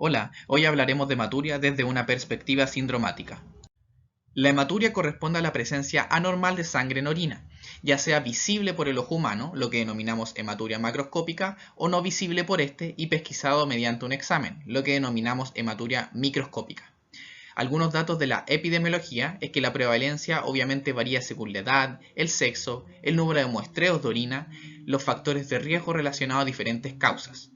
Hola, hoy hablaremos de hematuria desde una perspectiva sindromática. La hematuria corresponde a la presencia anormal de sangre en orina, ya sea visible por el ojo humano, lo que denominamos hematuria macroscópica, o no visible por este y pesquisado mediante un examen, lo que denominamos hematuria microscópica. Algunos datos de la epidemiología es que la prevalencia obviamente varía según la edad, el sexo, el número de muestreos de orina, los factores de riesgo relacionados a diferentes causas.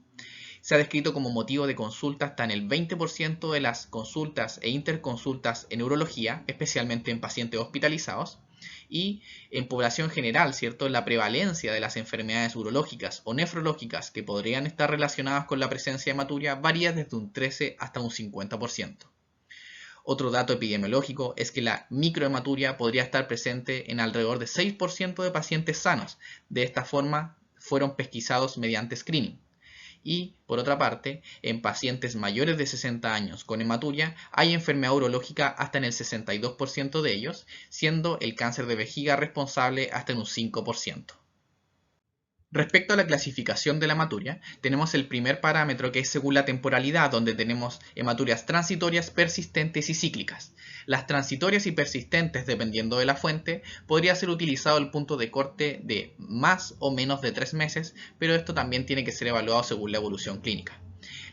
Se ha descrito como motivo de consulta hasta en el 20% de las consultas e interconsultas en urología, especialmente en pacientes hospitalizados, y en población general, ¿cierto? La prevalencia de las enfermedades urológicas o nefrológicas que podrían estar relacionadas con la presencia de hematuria varía desde un 13 hasta un 50%. Otro dato epidemiológico es que la microhematuria podría estar presente en alrededor de 6% de pacientes sanos. De esta forma, fueron pesquisados mediante screening. Y, por otra parte, en pacientes mayores de 60 años con hematuria hay enfermedad urológica hasta en el 62% de ellos, siendo el cáncer de vejiga responsable hasta en un 5%. Respecto a la clasificación de la hematuria, tenemos el primer parámetro que es según la temporalidad, donde tenemos hematurias transitorias, persistentes y cíclicas. Las transitorias y persistentes, dependiendo de la fuente, podría ser utilizado el punto de corte de más o menos de 3 meses, pero esto también tiene que ser evaluado según la evolución clínica.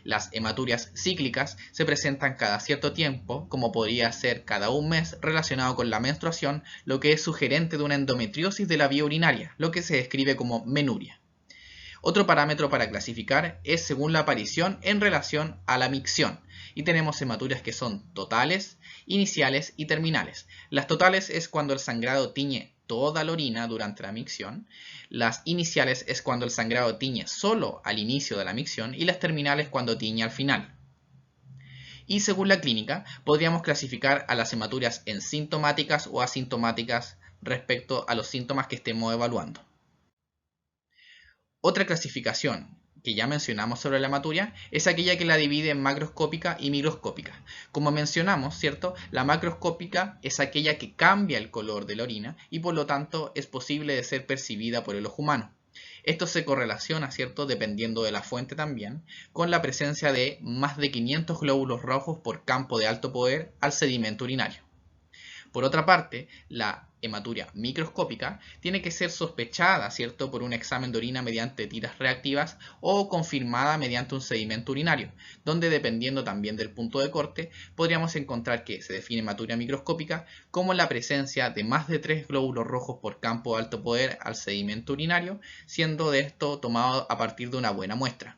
Las hematurias cíclicas se presentan cada cierto tiempo, como podría ser cada un mes, relacionado con la menstruación, lo que es sugerente de una endometriosis de la vía urinaria, lo que se describe como menuria. Otro parámetro para clasificar es según la aparición en relación a la micción, y tenemos hematurias que son totales, iniciales y terminales. Las totales es cuando el sangrado tiñe toda la orina durante la micción, las iniciales es cuando el sangrado tiñe solo al inicio de la micción y las terminales cuando tiñe al final. Y según la clínica, podríamos clasificar a las hematurias en sintomáticas o asintomáticas respecto a los síntomas que estemos evaluando. Otra clasificación que ya mencionamos sobre la hematuria es aquella que la divide en macroscópica y microscópica. Como mencionamos, ¿cierto? La macroscópica es aquella que cambia el color de la orina y por lo tanto es posible de ser percibida por el ojo humano. Esto se correlaciona, ¿cierto? Dependiendo de la fuente también, con la presencia de más de 500 glóbulos rojos por campo de alto poder al sedimento urinario. Por otra parte, la hematuria microscópica tiene que ser sospechada, ¿cierto?, por un examen de orina mediante tiras reactivas o confirmada mediante un sedimento urinario, donde dependiendo también del punto de corte, podríamos encontrar que se define hematuria microscópica como la presencia de más de 3 glóbulos rojos por campo de alto poder al sedimento urinario, siendo de esto tomado a partir de una buena muestra.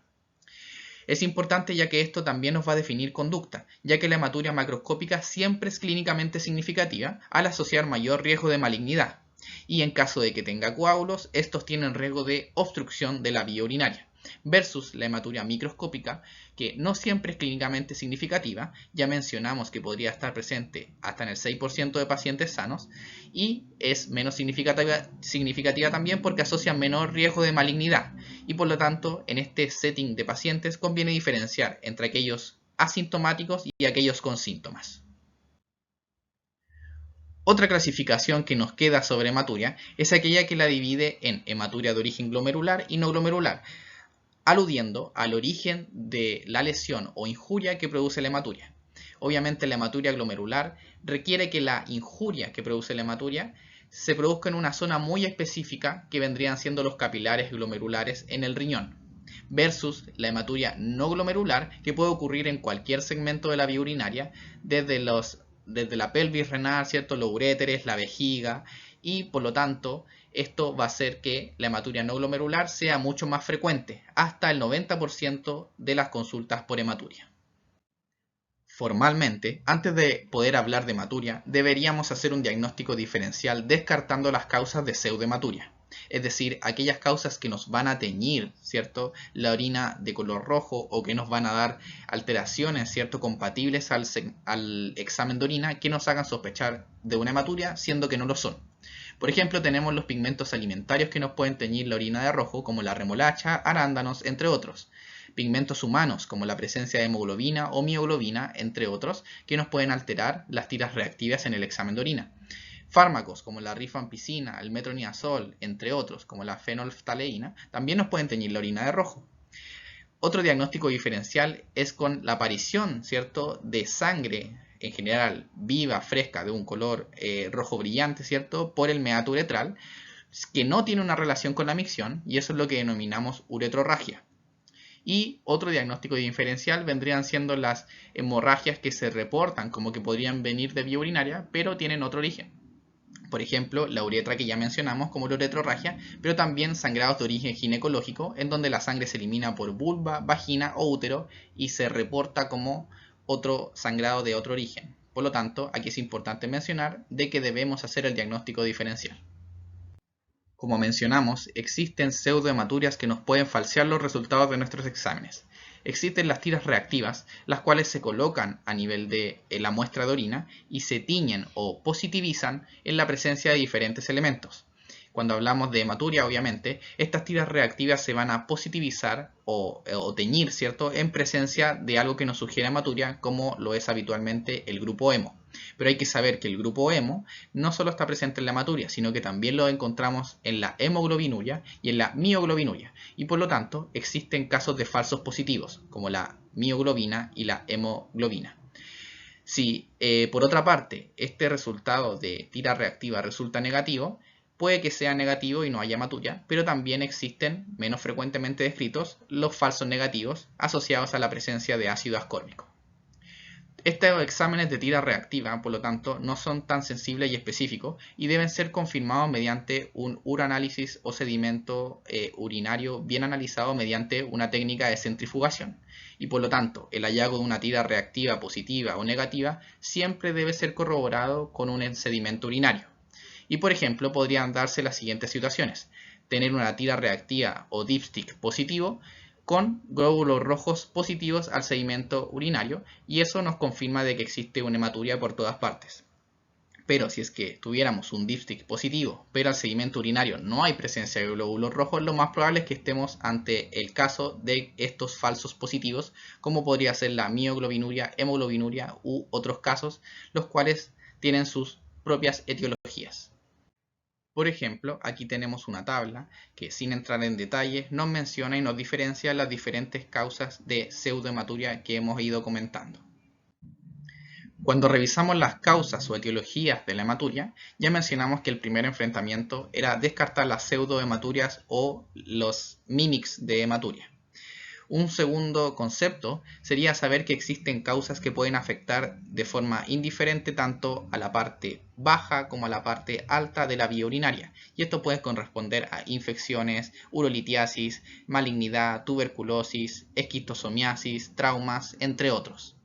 Es importante ya que esto también nos va a definir conducta, ya que la hematuria macroscópica siempre es clínicamente significativa al asociar mayor riesgo de malignidad, y en caso de que tenga coágulos, estos tienen riesgo de obstrucción de la vía urinaria, versus la hematuria microscópica, que no siempre es clínicamente significativa, ya mencionamos que podría estar presente hasta en el 6% de pacientes sanos, y es menos significativa también porque asocia menor riesgo de malignidad, y por lo tanto en este setting de pacientes conviene diferenciar entre aquellos asintomáticos y aquellos con síntomas. Otra clasificación que nos queda sobre hematuria es aquella que la divide en hematuria de origen glomerular y no glomerular, aludiendo al origen de la lesión o injuria que produce la hematuria. Obviamente la hematuria glomerular requiere que la injuria que produce la hematuria se produzca en una zona muy específica que vendrían siendo los capilares glomerulares en el riñón, versus la hematuria no glomerular que puede ocurrir en cualquier segmento de la vía urinaria, desde la pelvis renal, ¿cierto? Los uréteres, la vejiga, y por lo tanto esto va a hacer que la hematuria no glomerular sea mucho más frecuente, hasta el 90% de las consultas por hematuria. Formalmente, antes de poder hablar de hematuria, deberíamos hacer un diagnóstico diferencial descartando las causas de pseudohematuria, es decir, aquellas causas que nos van a teñir, ¿cierto?, la orina de color rojo o que nos van a dar alteraciones, ¿cierto?, compatibles al examen de orina que nos hagan sospechar de una hematuria, siendo que no lo son. Por ejemplo, tenemos los pigmentos alimentarios que nos pueden teñir la orina de rojo, como la remolacha, arándanos, entre otros. Pigmentos humanos, como la presencia de hemoglobina o mioglobina, entre otros, que nos pueden alterar las tiras reactivas en el examen de orina. Fármacos como la rifampicina, el metronidazol, entre otros, como la fenolftaleína, también nos pueden teñir la orina de rojo. Otro diagnóstico diferencial es con la aparición, ¿cierto?, de sangre en general viva, fresca, de un color rojo brillante, ¿cierto?, por el meato uretral, que no tiene una relación con la micción, y eso es lo que denominamos uretrorragia. Y otro diagnóstico diferencial vendrían siendo las hemorragias que se reportan como que podrían venir de vía urinaria, pero tienen otro origen. Por ejemplo, la uretra que ya mencionamos como la uretrorragia, pero también sangrados de origen ginecológico, en donde la sangre se elimina por vulva, vagina o útero y se reporta como otro sangrado de otro origen. Por lo tanto, aquí es importante mencionar de que debemos hacer el diagnóstico diferencial. Como mencionamos, existen pseudohematurias que nos pueden falsear los resultados de nuestros exámenes. Existen las tiras reactivas, las cuales se colocan a nivel de la muestra de orina y se tiñen o positivizan en la presencia de diferentes elementos. Cuando hablamos de hematuria, obviamente, estas tiras reactivas se van a positivizar o teñir, ¿cierto?, en presencia de algo que nos sugiere hematuria, como lo es habitualmente el grupo hemo. Pero hay que saber que el grupo hemo no solo está presente en la hematuria, sino que también lo encontramos en la hemoglobinuria y en la mioglobinuria. Y por lo tanto, existen casos de falsos positivos, como la mioglobina y la hemoglobina. Si, por otra parte, este resultado de tira reactiva resulta negativo, puede que sea negativo y no haya hematuria, pero también existen, menos frecuentemente descritos, los falsos negativos asociados a la presencia de ácido ascórbico. Estos exámenes de tira reactiva, por lo tanto, no son tan sensibles y específicos y deben ser confirmados mediante un uroanálisis o sedimento urinario bien analizado mediante una técnica de centrifugación. Y por lo tanto, el hallazgo de una tira reactiva positiva o negativa siempre debe ser corroborado con un sedimento urinario. Y por ejemplo, podrían darse las siguientes situaciones: tener una tira reactiva o dipstick positivo con glóbulos rojos positivos al sedimento urinario, y eso nos confirma de que existe una hematuria por todas partes. Pero si es que tuviéramos un dipstick positivo, pero al sedimento urinario no hay presencia de glóbulos rojos, lo más probable es que estemos ante el caso de estos falsos positivos, como podría ser la mioglobinuria, hemoglobinuria u otros casos, los cuales tienen sus propias etiologías. Por ejemplo, aquí tenemos una tabla que, sin entrar en detalles, nos menciona y nos diferencia las diferentes causas de pseudohematuria que hemos ido comentando. Cuando revisamos las causas o etiologías de la hematuria, ya mencionamos que el primer enfrentamiento era descartar las pseudohematurias o los mimics de hematuria. Un segundo concepto sería saber que existen causas que pueden afectar de forma indiferente tanto a la parte baja como a la parte alta de la vía urinaria, y esto puede corresponder a infecciones, urolitiasis, malignidad, tuberculosis, esquistosomiasis, traumas, entre otros.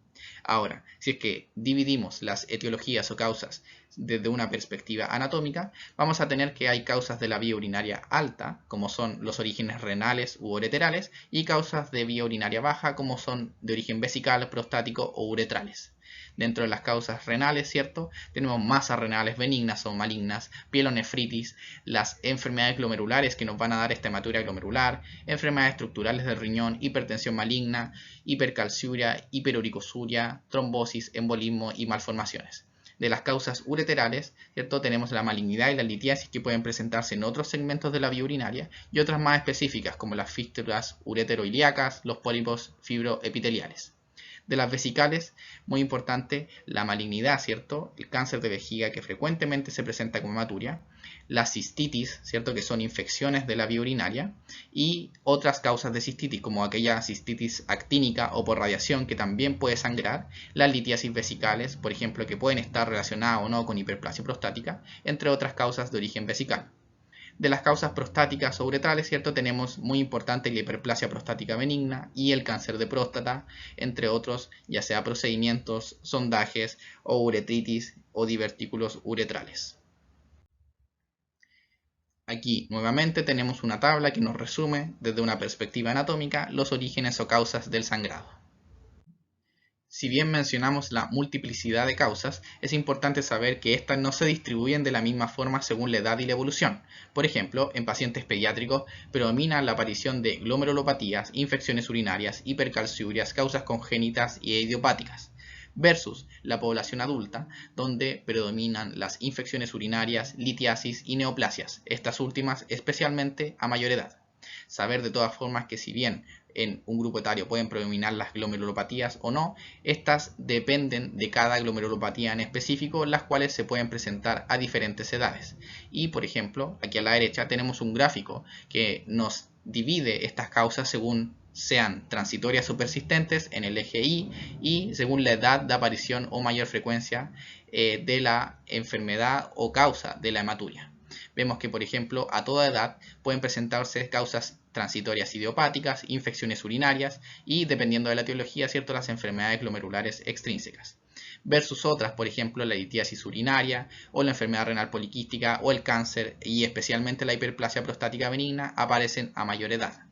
Ahora, si es que dividimos las etiologías o causas desde una perspectiva anatómica, vamos a tener que hay causas de la vía urinaria alta, como son los orígenes renales u ureterales, y causas de vía urinaria baja, como son de origen vesical, prostático o uretrales. Dentro de las causas renales, ¿cierto?, tenemos masas renales benignas o malignas, pielonefritis, las enfermedades glomerulares que nos van a dar esta hematuria glomerular, enfermedades estructurales del riñón, hipertensión maligna, hipercalciuria, hiperuricosuria, trombosis, embolismo y malformaciones. De las causas ureterales, ¿cierto?, tenemos la malignidad y la litiasis que pueden presentarse en otros segmentos de la vía urinaria, y otras más específicas como las fístulas ureteroilíacas, los pólipos fibroepiteliales. De las vesicales, muy importante, la malignidad, ¿cierto?, el cáncer de vejiga que frecuentemente se presenta como hematuria, la cistitis, ¿cierto?, que son infecciones de la vía urinaria, y otras causas de cistitis como aquella cistitis actínica o por radiación que también puede sangrar, las litiasis vesicales, por ejemplo, que pueden estar relacionadas o no con hiperplasia prostática, entre otras causas de origen vesical. De las causas prostáticas o uretrales, ¿cierto?, tenemos muy importante la hiperplasia prostática benigna y el cáncer de próstata, entre otros, ya sea procedimientos, sondajes o uretritis o divertículos uretrales. Aquí nuevamente tenemos una tabla que nos resume desde una perspectiva anatómica los orígenes o causas del sangrado. Si bien mencionamos la multiplicidad de causas, es importante saber que estas no se distribuyen de la misma forma según la edad y la evolución. Por ejemplo, en pacientes pediátricos predomina la aparición de glomerulopatías, infecciones urinarias, hipercalciurias, causas congénitas y idiopáticas, versus la población adulta, donde predominan las infecciones urinarias, litiasis y neoplasias, estas últimas especialmente a mayor edad. Saber de todas formas que si bien en un grupo etario pueden predominar las glomerulopatías o no, estas dependen de cada glomerulopatía en específico, las cuales se pueden presentar a diferentes edades. Y por ejemplo, aquí a la derecha tenemos un gráfico que nos divide estas causas según sean transitorias o persistentes en el eje Y y según la edad de aparición o mayor frecuencia de la enfermedad o causa de la hematuria. Vemos que, por ejemplo, a toda edad pueden presentarse causas transitorias idiopáticas, infecciones urinarias y, dependiendo de la etiología, ¿cierto?, las enfermedades glomerulares extrínsecas. Versus otras, por ejemplo, la litiasis urinaria o la enfermedad renal poliquística o el cáncer y especialmente la hiperplasia prostática benigna aparecen a mayor edad.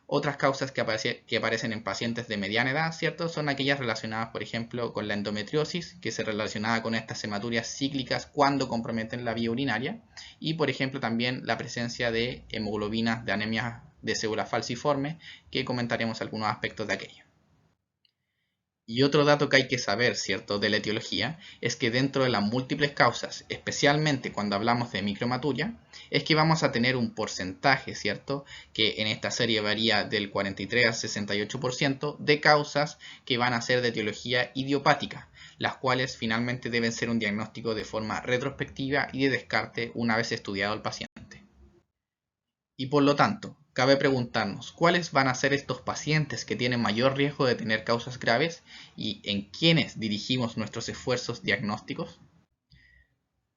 Otras causas que aparecen en pacientes de mediana edad, ¿cierto?, son aquellas relacionadas, por ejemplo, con la endometriosis, que se relaciona con estas hematurias cíclicas cuando comprometen la vía urinaria, y, por ejemplo, también la presencia de hemoglobinas de anemia de células falciformes, que comentaremos algunos aspectos de aquello. Y otro dato que hay que saber, ¿cierto?, de la etiología, es que dentro de las múltiples causas, especialmente cuando hablamos de microhematuria, es que vamos a tener un porcentaje, ¿cierto?, que en esta serie varía del 43 al 68% de causas que van a ser de etiología idiopática, las cuales finalmente deben ser un diagnóstico de forma retrospectiva y de descarte una vez estudiado el paciente. Y por lo tanto, cabe preguntarnos cuáles van a ser estos pacientes que tienen mayor riesgo de tener causas graves y en quiénes dirigimos nuestros esfuerzos diagnósticos.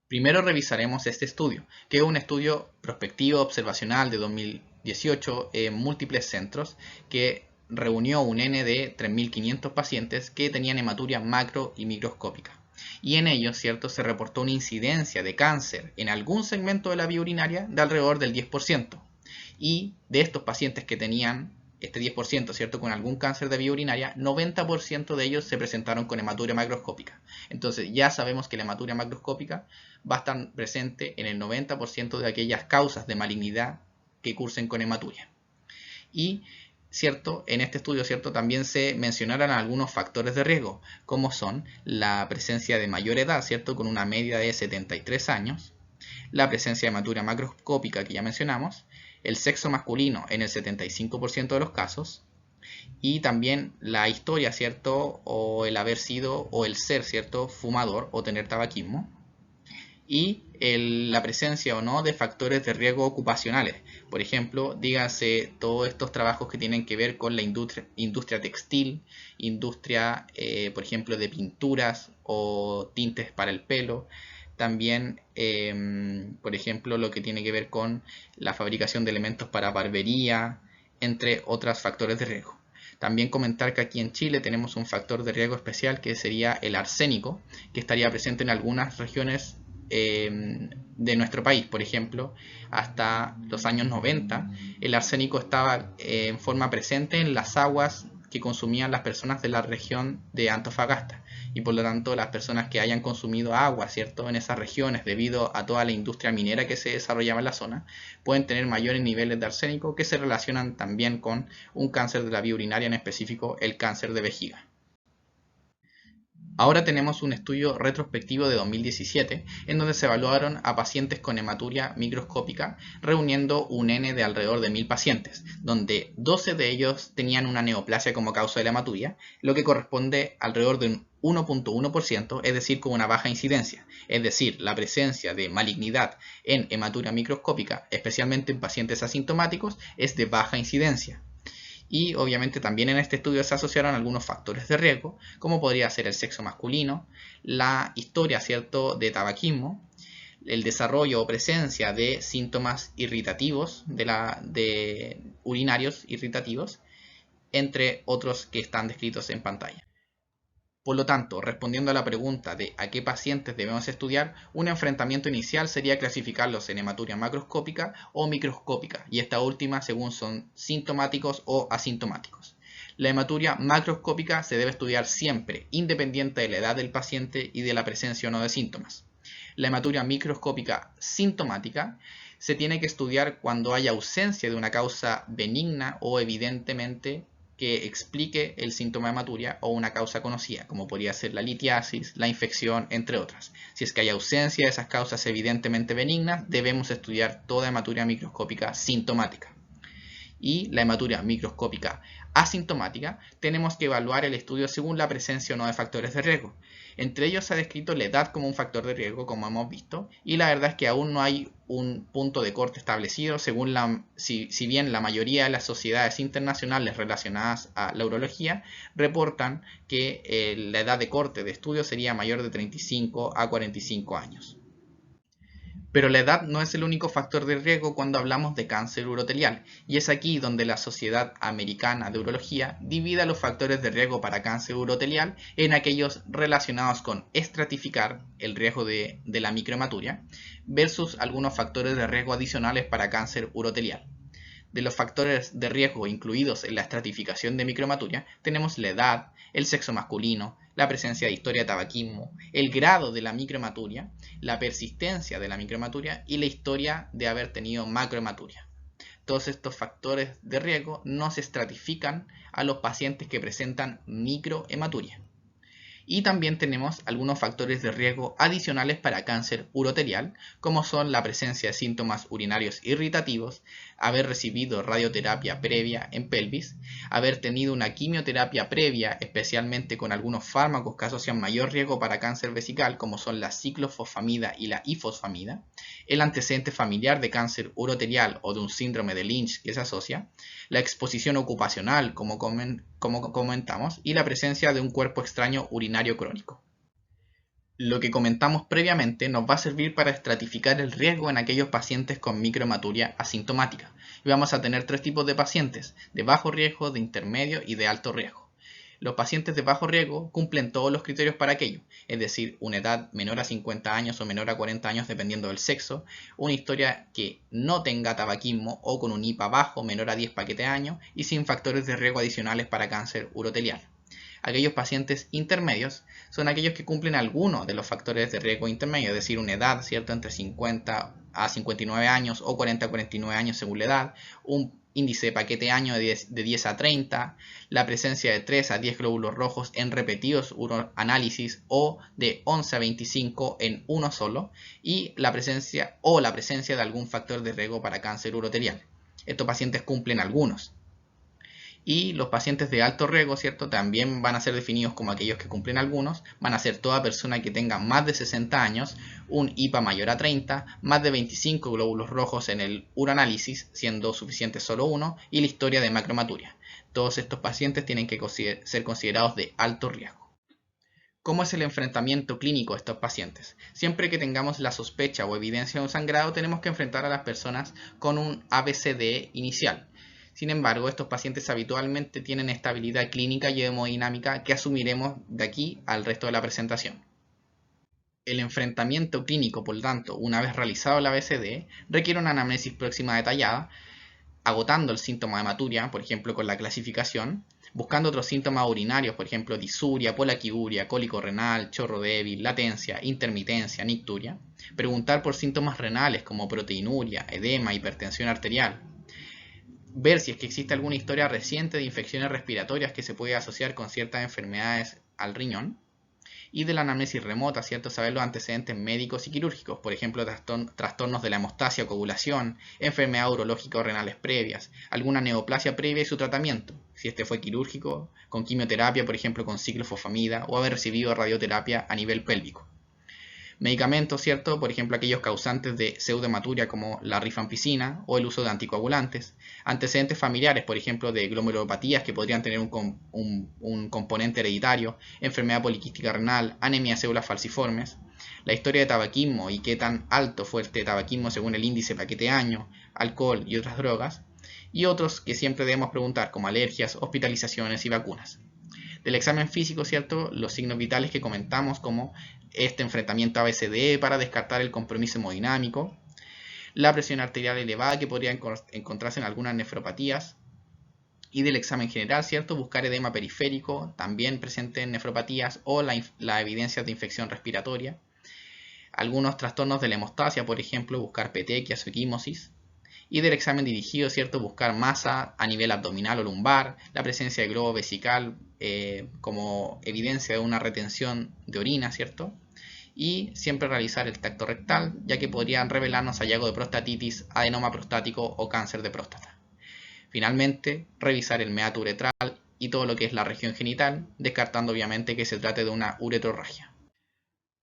Primero revisaremos este estudio, que es un estudio prospectivo observacional de 2018 en múltiples centros que reunió un N de 3.500 pacientes que tenían hematuria macro y microscópica. Y en ellos, ¿cierto?, se reportó una incidencia de cáncer en algún segmento de la vía urinaria de alrededor del 10%. Y de estos pacientes que tenían este 10%, ¿cierto?, con algún cáncer de vía urinaria, 90% de ellos se presentaron con hematuria macroscópica. Entonces ya sabemos que la hematuria macroscópica va a estar presente en el 90% de aquellas causas de malignidad que cursen con hematuria. Y ¿cierto?, en este estudio, ¿cierto?, también se mencionaron algunos factores de riesgo, como son la presencia de mayor edad, ¿cierto?, con una media de 73 años, la presencia de hematuria macroscópica que ya mencionamos, el sexo masculino en el 75% de los casos, y también la historia, ¿cierto?, o el haber sido o el ser, ¿cierto?, fumador o tener tabaquismo, y la presencia o no de factores de riesgo ocupacionales. Por ejemplo, díganse todos estos trabajos que tienen que ver con la industria textil, industria, por ejemplo, de pinturas o tintes para el pelo. También, por ejemplo, lo que tiene que ver con la fabricación de elementos para barbería, entre otros factores de riesgo. También comentar que aquí en Chile tenemos un factor de riesgo especial que sería el arsénico, que estaría presente en algunas regiones de nuestro país. Por ejemplo, hasta los años 90 el arsénico estaba en forma presente en las aguas que consumían las personas de la región de Antofagasta, y por lo tanto las personas que hayan consumido agua, ¿cierto?, en esas regiones debido a toda la industria minera que se desarrollaba en la zona, pueden tener mayores niveles de arsénico que se relacionan también con un cáncer de la vía urinaria, en específico el cáncer de vejiga. Ahora tenemos un estudio retrospectivo de 2017 en donde se evaluaron a pacientes con hematuria microscópica reuniendo un N de alrededor de 1000 pacientes, donde 12 de ellos tenían una neoplasia como causa de la hematuria, lo que corresponde alrededor de un 1.1%, es decir, con una baja incidencia, es decir, la presencia de malignidad en hematuria microscópica, especialmente en pacientes asintomáticos, es de baja incidencia. Y obviamente también en este estudio se asociaron algunos factores de riesgo, como podría ser el sexo masculino, la historia, ¿cierto?, de tabaquismo, el desarrollo o presencia de síntomas irritativos, de urinarios irritativos, entre otros que están descritos en pantalla. Por lo tanto, respondiendo a la pregunta de a qué pacientes debemos estudiar, un enfrentamiento inicial sería clasificarlos en hematuria macroscópica o microscópica, y esta última según son sintomáticos o asintomáticos. La hematuria macroscópica se debe estudiar siempre, independiente de la edad del paciente y de la presencia o no de síntomas. La hematuria microscópica sintomática se tiene que estudiar cuando haya ausencia de una causa benigna o evidentemente que explique el síntoma de hematuria o una causa conocida, como podría ser la litiasis, la infección, entre otras. Si es que hay ausencia de esas causas evidentemente benignas, debemos estudiar toda hematuria microscópica sintomática. y la hematuria microscópica asintomática, tenemos que evaluar el estudio según la presencia o no de factores de riesgo. Entre ellos se ha descrito la edad como un factor de riesgo, como hemos visto, y la verdad es que aún no hay un punto de corte establecido, si bien la mayoría de las sociedades internacionales relacionadas a la urología reportan que la edad de corte de estudio sería mayor de 35 a 45 años. Pero la edad no es el único factor de riesgo cuando hablamos de cáncer urotelial, y es aquí donde la Sociedad Americana de Urología divide los factores de riesgo para cáncer urotelial en aquellos relacionados con estratificar el riesgo de la microhematuria versus algunos factores de riesgo adicionales para cáncer urotelial. De los factores de riesgo incluidos en la estratificación de microhematuria tenemos la edad, el sexo masculino, la presencia de historia de tabaquismo, el grado de la microhematuria, la persistencia de la microhematuria y la historia de haber tenido macrohematuria. Todos estos factores de riesgo no se estratifican a los pacientes que presentan microhematuria. Y también tenemos algunos factores de riesgo adicionales para cáncer urotelial, como son la presencia de síntomas urinarios irritativos, haber recibido radioterapia previa en pelvis, haber tenido una quimioterapia previa, especialmente con algunos fármacos que asocian mayor riesgo para cáncer vesical, como son la ciclofosfamida y la ifosfamida, el antecedente familiar de cáncer urotelial o de un síndrome de Lynch que se asocia, la exposición ocupacional, como comentamos, y la presencia de un cuerpo extraño urinario crónico. Lo que comentamos previamente nos va a servir para estratificar el riesgo en aquellos pacientes con microhematuria asintomática. Y vamos a tener tres tipos de pacientes: de bajo riesgo, de intermedio y de alto riesgo. Los pacientes de bajo riesgo cumplen todos los criterios para aquello, es decir, una edad menor a 50 años o menor a 40 años dependiendo del sexo, una historia que no tenga tabaquismo o con un IPA bajo menor a 10 paquetes años y sin factores de riesgo adicionales para cáncer urotelial. Aquellos pacientes intermedios son aquellos que cumplen alguno de los factores de riesgo intermedio, es decir, una edad, ¿cierto?, entre 50 a 59 años o 40 a 49 años según la edad, un índice de paquete año de 10 a 30, la presencia de 3 a 10 glóbulos rojos en repetidos uroanálisis o de 11 a 25 en uno solo, y la presencia de algún factor de riesgo para cáncer urotelial. Estos pacientes cumplen algunos. Y los pacientes de alto riesgo, ¿cierto?, también van a ser definidos como aquellos que cumplen algunos. Van a ser toda persona que tenga más de 60 años, un IPA mayor a 30, más de 25 glóbulos rojos en el uroanálisis, siendo suficiente solo uno, y la historia de macrohematuria. Todos estos pacientes tienen que ser considerados de alto riesgo. ¿Cómo es el enfrentamiento clínico de estos pacientes? Siempre que tengamos la sospecha o evidencia de un sangrado, tenemos que enfrentar a las personas con un ABCD inicial. Sin embargo, estos pacientes habitualmente tienen estabilidad clínica y hemodinámica que asumiremos de aquí al resto de la presentación. El enfrentamiento clínico, por lo tanto, una vez realizado la ABCD, requiere una anamnesis próxima detallada, agotando el síntoma de hematuria, por ejemplo con la clasificación, buscando otros síntomas urinarios, por ejemplo disuria, polaquiuria, cólico renal, chorro débil, latencia, intermitencia, nicturia, preguntar por síntomas renales como proteinuria, edema, hipertensión arterial, ver si es que existe alguna historia reciente de infecciones respiratorias que se puede asociar con ciertas enfermedades al riñón, y de la anamnesis remota, ¿cierto?, saber los antecedentes médicos y quirúrgicos, por ejemplo, trastornos de la hemostasia o coagulación, enfermedades urológicas o renales previas, alguna neoplasia previa y su tratamiento, si este fue quirúrgico, con quimioterapia, por ejemplo, con ciclofosfamida, o haber recibido radioterapia a nivel pélvico. Medicamentos, ¿cierto?, por ejemplo, aquellos causantes de pseudohematuria como la rifampicina o el uso de anticoagulantes. Antecedentes familiares, por ejemplo, de glomerulopatías que podrían tener un componente hereditario, enfermedad poliquística renal, anemia de células falciformes. La historia de tabaquismo y qué tan alto fue este tabaquismo según el índice paquete año, alcohol y otras drogas. Y otros que siempre debemos preguntar, como alergias, hospitalizaciones y vacunas. Del examen físico, ¿cierto?, los signos vitales que comentamos, como este enfrentamiento ABCD para descartar el compromiso hemodinámico, la presión arterial elevada que podría encontrarse en algunas nefropatías, y del examen general, ¿cierto?, buscar edema periférico, también presente en nefropatías, o la evidencia de infección respiratoria. Algunos trastornos de la hemostasia, por ejemplo, buscar petequias o equimosis. Y del examen dirigido, ¿cierto?, buscar masa a nivel abdominal o lumbar, la presencia de globo vesical como evidencia de una retención de orina, ¿cierto? Y siempre realizar el tacto rectal, ya que podrían revelarnos hallazgo de prostatitis, adenoma prostático o cáncer de próstata. Finalmente, revisar el meato uretral y todo lo que es la región genital, descartando obviamente que se trate de una uretrorragia.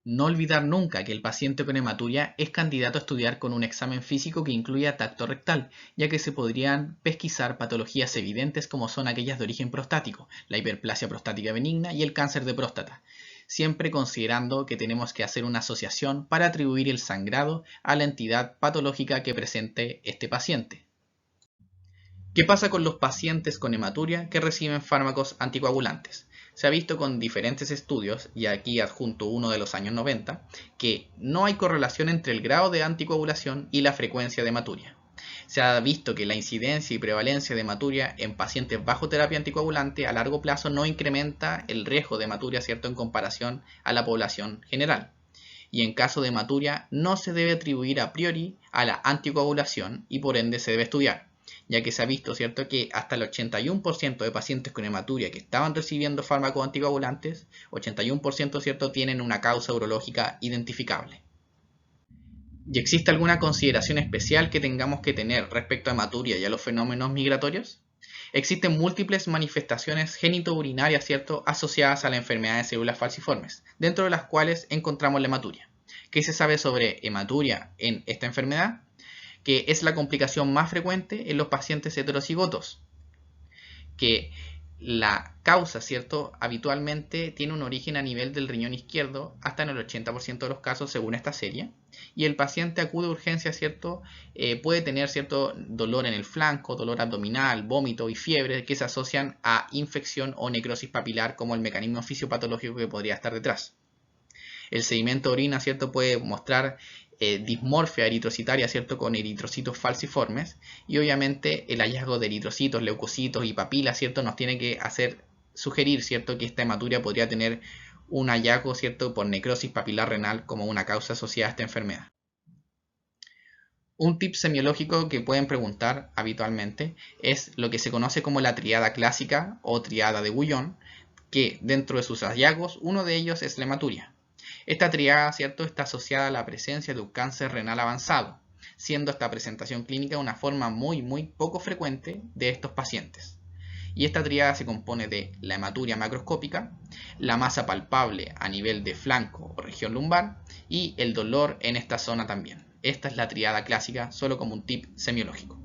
No olvidar nunca que el paciente con hematuria es candidato a estudiar con un examen físico que incluya tacto rectal, ya que se podrían pesquisar patologías evidentes como son aquellas de origen prostático, la hiperplasia prostática benigna y el cáncer de próstata, siempre considerando que tenemos que hacer una asociación para atribuir el sangrado a la entidad patológica que presente este paciente. ¿Qué pasa con los pacientes con hematuria que reciben fármacos anticoagulantes? Se ha visto con diferentes estudios, y aquí adjunto uno de los años 90, que no hay correlación entre el grado de anticoagulación y la frecuencia de hematuria. Se ha visto que la incidencia y prevalencia de hematuria en pacientes bajo terapia anticoagulante a largo plazo no incrementa el riesgo de hematuria, ¿cierto?, en comparación a la población general. Y en caso de hematuria no se debe atribuir a priori a la anticoagulación y por ende se debe estudiar, ya que se ha visto, ¿cierto?, que hasta el 81% de pacientes con hematuria que estaban recibiendo fármacos anticoagulantes, 81%, ¿cierto?, tienen una causa urológica identificable. ¿Y existe alguna consideración especial que tengamos que tener respecto a hematuria y a los fenómenos migratorios? Existen múltiples manifestaciones genitourinarias, ¿cierto?, asociadas a la enfermedad de células falciformes, dentro de las cuales encontramos la hematuria. ¿Qué se sabe sobre hematuria en esta enfermedad? Que es la complicación más frecuente en los pacientes heterocigotos, que la causa, ¿cierto?, habitualmente tiene un origen a nivel del riñón izquierdo, hasta en el 80% de los casos según esta serie, y el paciente acude a urgencia, ¿cierto?, puede tener cierto dolor en el flanco, dolor abdominal, vómito y fiebre que se asocian a infección o necrosis papilar como el mecanismo fisiopatológico que podría estar detrás. El sedimento de orina, ¿cierto?, puede mostrar dismorfia eritrocitaria, ¿cierto?, con eritrocitos falciformes, y obviamente el hallazgo de eritrocitos, leucocitos y papilas, ¿cierto?, nos tiene que hacer sugerir, ¿cierto?, que esta hematuria podría tener un hallazgo, ¿cierto?, por necrosis papilar renal como una causa asociada a esta enfermedad. Un tip semiológico que pueden preguntar habitualmente es lo que se conoce como la triada clásica o triada de Guyon, que dentro de sus hallazgos uno de ellos es la hematuria. Esta triada, ¿cierto?, está asociada a la presencia de un cáncer renal avanzado, siendo esta presentación clínica una forma muy poco frecuente de estos pacientes. Y esta triada se compone de la hematuria macroscópica, la masa palpable a nivel de flanco o región lumbar y el dolor en esta zona también. Esta es la triada clásica, solo como un tip semiológico.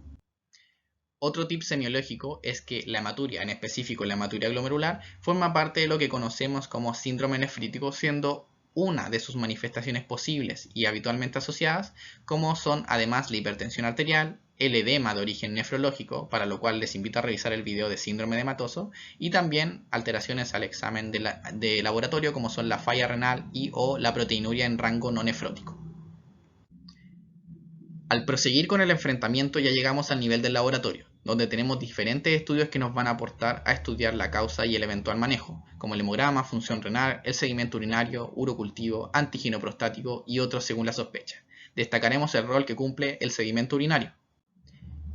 Otro tip semiológico es que la hematuria, en específico la hematuria glomerular, forma parte de lo que conocemos como síndrome nefrítico, siendo una de sus manifestaciones posibles y habitualmente asociadas, como son además la hipertensión arterial, el edema de origen nefrológico, para lo cual les invito a revisar el video de síndrome edematoso, y también alteraciones al examen de laboratorio como son la falla renal y o la proteinuria en rango no nefrótico. Al proseguir con el enfrentamiento ya llegamos al nivel del laboratorio, donde tenemos diferentes estudios que nos van a aportar a estudiar la causa y el eventual manejo, como el hemograma, función renal, el sedimento urinario, urocultivo, antígeno prostático y otros según la sospecha. Destacaremos el rol que cumple el sedimento urinario.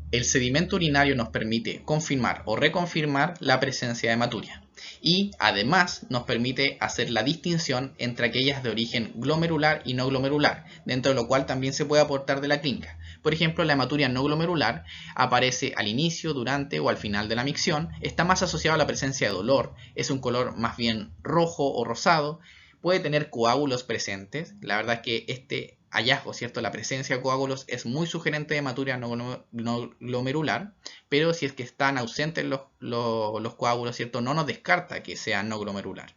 El sedimento urinario nos permite confirmar o reconfirmar la presencia de hematuria y además nos permite hacer la distinción entre aquellas de origen glomerular y no glomerular, dentro de lo cual también se puede aportar de la clínica. Por ejemplo, la hematuria no glomerular aparece al inicio, durante o al final de la micción, está más asociada a la presencia de dolor, es un color más bien rojo o rosado, puede tener coágulos presentes. La verdad es que este hallazgo, ¿cierto?, la presencia de coágulos es muy sugerente de hematuria no glomerular, pero si es que están ausentes los coágulos, ¿cierto?, no nos descarta que sea no glomerular.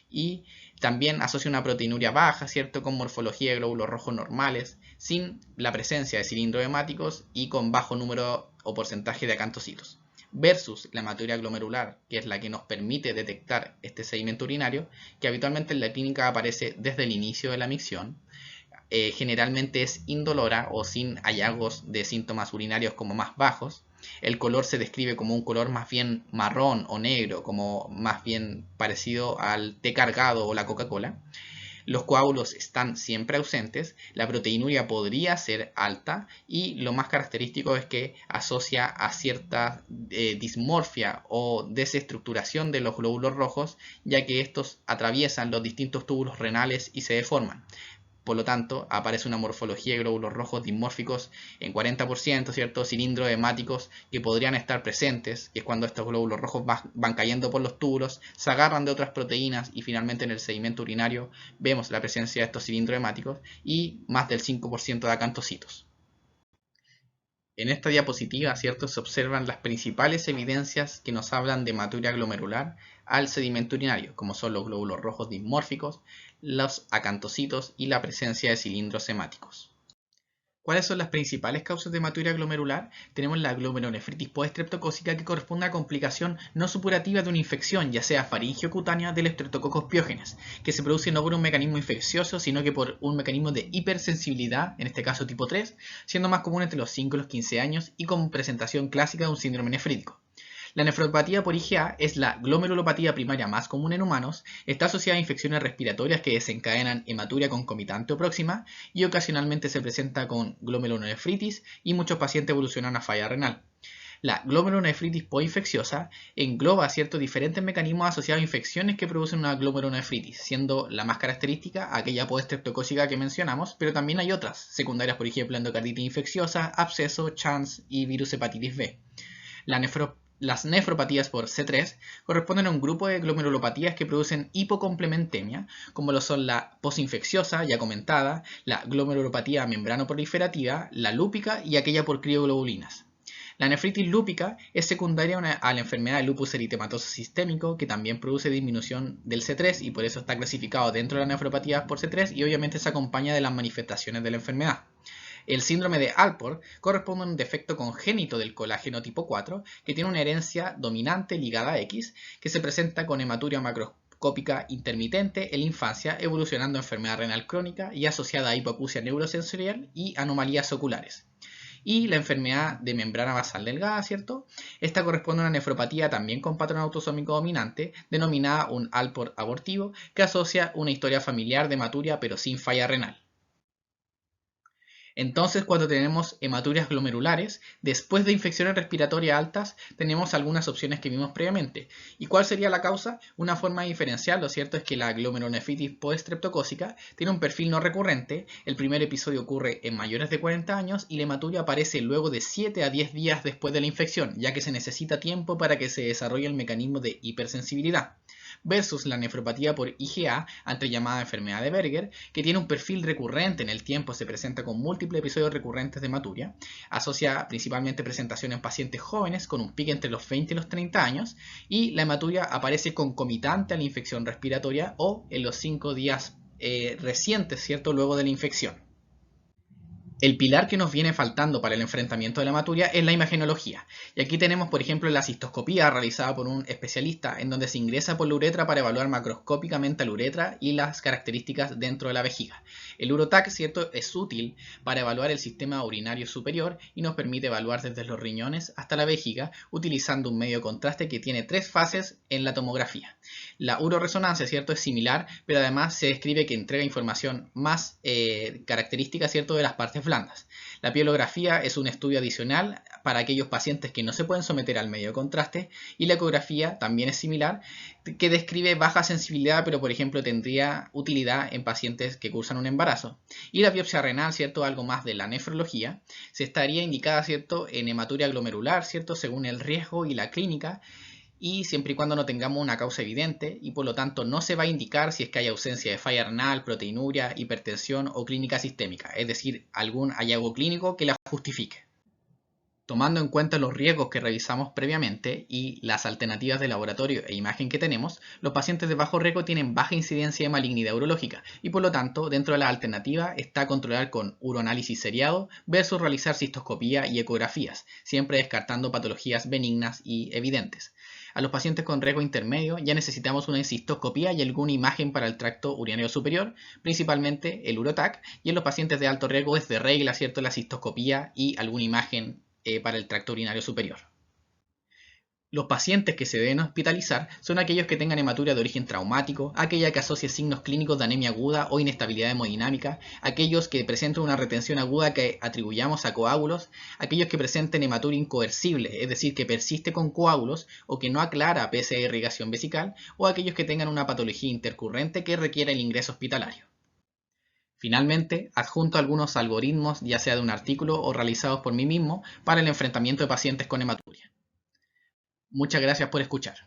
Y también asocia una proteinuria baja, ¿cierto?, con morfología de glóbulos rojos normales, sin la presencia de cilindros hemáticos y con bajo número o porcentaje de acantocitos. Versus la hematuria glomerular, que es la que nos permite detectar este sedimento urinario, que habitualmente en la clínica aparece desde el inicio de la micción. Generalmente es indolora o sin hallazgos de síntomas urinarios como más bajos. El color se describe como un color más bien marrón o negro, como más bien parecido al té cargado o la Coca-Cola. Los coágulos están siempre ausentes, la proteinuria podría ser alta y lo más característico es que asocia a cierta dismorfia o desestructuración de los glóbulos rojos, ya que estos atraviesan los distintos túbulos renales y se deforman. Por lo tanto, aparece una morfología de glóbulos rojos dimórficos en 40%, ¿cierto? Cilindros hemáticos que podrían estar presentes, que es cuando estos glóbulos rojos van cayendo por los túbulos, se agarran de otras proteínas y finalmente en el sedimento urinario vemos la presencia de estos cilindros hemáticos y más del 5% de acantocitos. En esta diapositiva, ¿cierto?, se observan las principales evidencias que nos hablan de hematuria glomerular al sedimento urinario, como son los glóbulos rojos dimórficos, los acantocitos y la presencia de cilindros hemáticos. ¿Cuáles son las principales causas de hematuria glomerular? Tenemos la glomerulonefritis postestreptocócica, que corresponde a complicación no supurativa de una infección, ya sea faríngeo cutánea del Streptococcus pyogenes, que se produce no por un mecanismo infeccioso, sino que por un mecanismo de hipersensibilidad, en este caso tipo 3, siendo más común entre los 5 y los 15 años y con presentación clásica de un síndrome nefrítico. La nefropatía por IgA es la glomerulopatía primaria más común en humanos, está asociada a infecciones respiratorias que desencadenan hematuria concomitante o próxima y ocasionalmente se presenta con glomerulonefritis y muchos pacientes evolucionan a falla renal. La glomerulonefritis poinfecciosa engloba ciertos diferentes mecanismos asociados a infecciones que producen una glomerulonefritis, siendo la más característica aquella postestreptocócica que mencionamos, pero también hay otras, secundarias por ejemplo endocarditis infecciosa, absceso, chance y virus hepatitis B. Las nefropatías por C3 corresponden a un grupo de glomerulopatías que producen hipocomplementemia, como lo son la posinfecciosa, ya comentada, la glomerulopatía membranoproliferativa, la lúpica y aquella por crioglobulinas. La nefritis lúpica es secundaria a la enfermedad de lupus eritematoso sistémico, que también produce disminución del C3 y por eso está clasificado dentro de las nefropatías por C3 y obviamente se acompaña de las manifestaciones de la enfermedad. El síndrome de Alport corresponde a un defecto congénito del colágeno tipo 4 que tiene una herencia dominante ligada a X, que se presenta con hematuria macroscópica intermitente en la infancia, evolucionando a enfermedad renal crónica y asociada a hipoacusia neurosensorial y anomalías oculares. Y la enfermedad de membrana basal delgada, ¿cierto? Esta corresponde a una nefropatía también con patrón autosómico dominante, denominada un Alport abortivo, que asocia una historia familiar de hematuria pero sin falla renal. Entonces, cuando tenemos hematurias glomerulares, después de infecciones respiratorias altas, tenemos algunas opciones que vimos previamente. ¿Y cuál sería la causa? Una forma de diferenciarlo, ¿cierto? Es que la glomerulonefritis postestreptocócica tiene un perfil no recurrente, el primer episodio ocurre en mayores de 40 años y la hematuria aparece luego de 7 a 10 días después de la infección, ya que se necesita tiempo para que se desarrolle el mecanismo de hipersensibilidad. Versus la nefropatía por IgA, antes llamada enfermedad de Berger, que tiene un perfil recurrente en el tiempo, se presenta con múltiples episodios recurrentes de hematuria, asocia principalmente presentación en pacientes jóvenes con un pico entre los 20 y los 30 años, y la hematuria aparece concomitante a la infección respiratoria o en los 5 días recientes, ¿cierto?, luego de la infección. El pilar que nos viene faltando para el enfrentamiento de la hematuria es la imagenología. Y aquí tenemos, por ejemplo, la cistoscopía realizada por un especialista, en donde se ingresa por la uretra para evaluar macroscópicamente la uretra y las características dentro de la vejiga. El urotac, ¿cierto?, es útil para evaluar el sistema urinario superior y nos permite evaluar desde los riñones hasta la vejiga, utilizando un medio de contraste que tiene 3 fases en la tomografía. La uroresonancia, ¿cierto?, es similar, pero además se describe que entrega información más característica, ¿cierto?, de las partes blandas. La pielografía es un estudio adicional para aquellos pacientes que no se pueden someter al medio de contraste, y la ecografía también es similar, que describe baja sensibilidad, pero por ejemplo tendría utilidad en pacientes que cursan un embarazo. Y la biopsia renal, ¿cierto?, algo más de la nefrología, se estaría indicada, ¿cierto?, en hematuria glomerular, ¿cierto?, según el riesgo y la clínica, y siempre y cuando no tengamos una causa evidente, y por lo tanto no se va a indicar si es que hay ausencia de falla renal, proteinuria, hipertensión o clínica sistémica, es decir, algún hallazgo clínico que la justifique. Tomando en cuenta los riesgos que revisamos previamente y las alternativas de laboratorio e imagen que tenemos, los pacientes de bajo riesgo tienen baja incidencia de malignidad urológica y por lo tanto dentro de la alternativa está controlar con uroanálisis seriado versus realizar cistoscopía y ecografías, siempre descartando patologías benignas y evidentes. A los pacientes con riesgo intermedio ya necesitamos una cistoscopía y alguna imagen para el tracto urinario superior, principalmente el urotac, y en los pacientes de alto riesgo es de regla, ¿cierto?, la cistoscopía y alguna imagen para el tracto urinario superior. Los pacientes que se deben hospitalizar son aquellos que tengan hematuria de origen traumático, aquella que asocie signos clínicos de anemia aguda o inestabilidad hemodinámica, aquellos que presenten una retención aguda que atribuyamos a coágulos, aquellos que presenten hematuria incoercible, es decir, que persiste con coágulos o que no aclara pese a irrigación vesical, o aquellos que tengan una patología intercurrente que requiera el ingreso hospitalario. Finalmente, adjunto algunos algoritmos, ya sea de un artículo o realizados por mí mismo, para el enfrentamiento de pacientes con hematuria. Muchas gracias por escuchar.